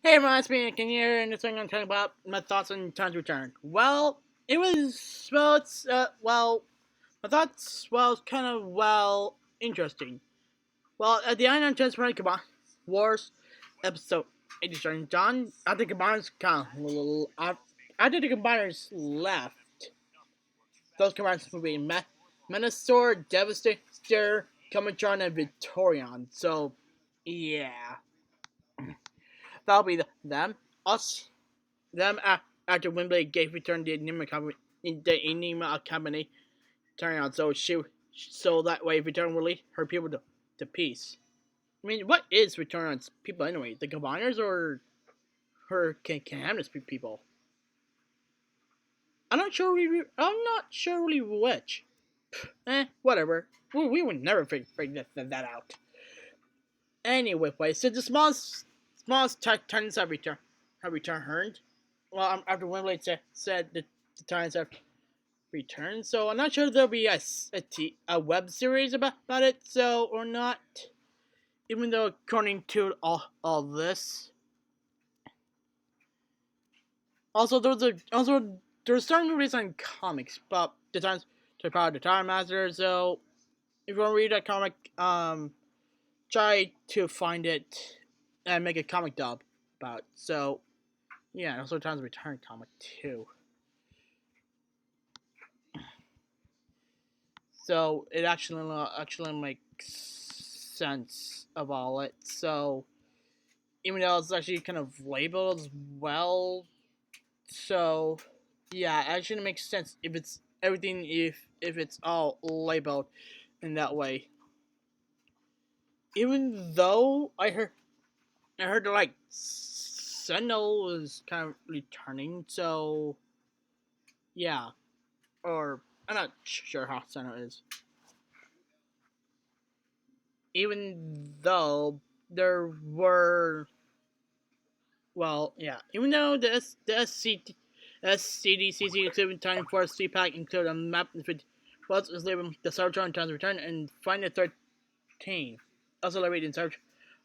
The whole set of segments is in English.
Hey everyone, it's me, Ken here, and this thing I'm talking about my thoughts on Time's Return. Well, it was my thoughts kind of interesting. Well, at the end of Transformers Combine Wars episode 87, John after the combiners kind of after the combiners left, those combiners will be Menasor, Devastator, Cometron, and Victorion. So, yeah, that'll be them. Us Them after Wembley gave return the Enigma Company turning out so that way return will lead her people to peace. I mean, what is return on people anyway? The combiners or her Canada's people? I'm not sure really which. Whatever. We would never figure that out. Anyway, so the smallest titans have returned. Well, after Wembley said the Titans have returned, so I'm not sure there'll be a web series about it, so or not. Even though, according to all this, there's starting to read some comics about the times to power the Time Master. So if you want to read that comic, try to find it and make a comic dub about. So yeah, and also Times Return comic too. So it actually makes sense of all it. So even though it's actually kind of labeled as well, so yeah, it actually makes sense if it's everything if it's all labeled in that way. Even though I heard that like Sentinel is kind of returning, so yeah, or I'm not sure how Sentinel is. Even though there were even though SCDCC exhibit time for CPAC include a map with what is labeled the Cybertron Times Return and find the 13. Also located in search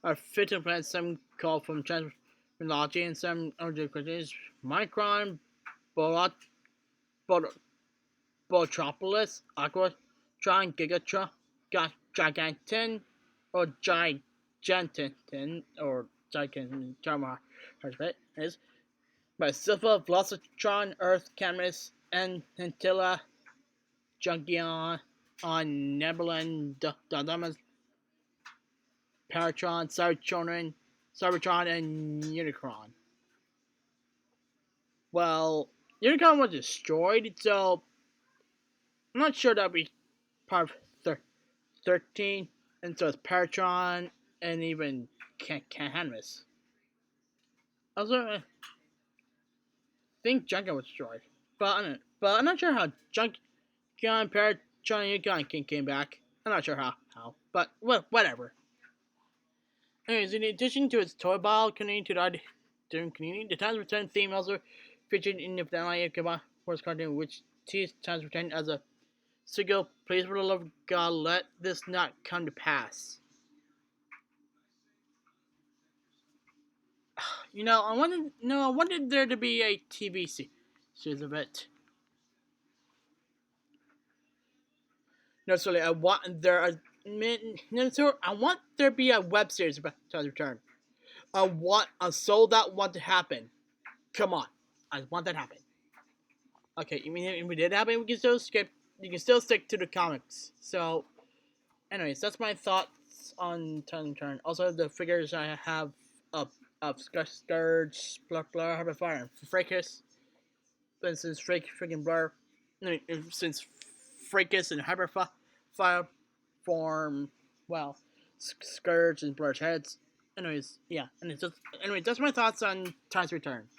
are 15 planets, some call from Transminology and some other questions. Micron, Bolot, Botropolis, Aquatron, Gigatron, Gigantin, or Gigantin, or Gigantin, is by Silva, Velocitron, Earth, Camus, and Antilla, Junkion, on Nebulon, Dadamas, Paratron, Cybertron, and Unicron. Well, Unicron was destroyed, so I'm not sure that'll be part of 13, and so it's Paratron and even Canvas. Also, I think Junkion was destroyed, but I'm not sure how Junkion, Paratron, and Unicron came back. I'm not sure how, but whatever. Anyways, in addition to its toy ball connecting to the different community, the Times Return theme also featured in the Family Kaba Horse cartoon, which teased Times Return as a single, please for the love of God, let this not come to pass. I wanted there to be a TV series of it. No, sorry, I want there to be a web series about Times Return. I sold that want to happen. Come on, I want that to happen. Okay, I mean, if we did happen, we can still skip. You can still stick to the comics. So, anyways, that's my thoughts on Turn. Also, the figures I have of Scourge, Blur, Harbor Fire, and Fracas. But since freaking Blur, since Fracas and Harbor Fire form, well, Scourge and Blur's heads. Anyways, yeah, and it's just anyway. That's my thoughts on Time's Return.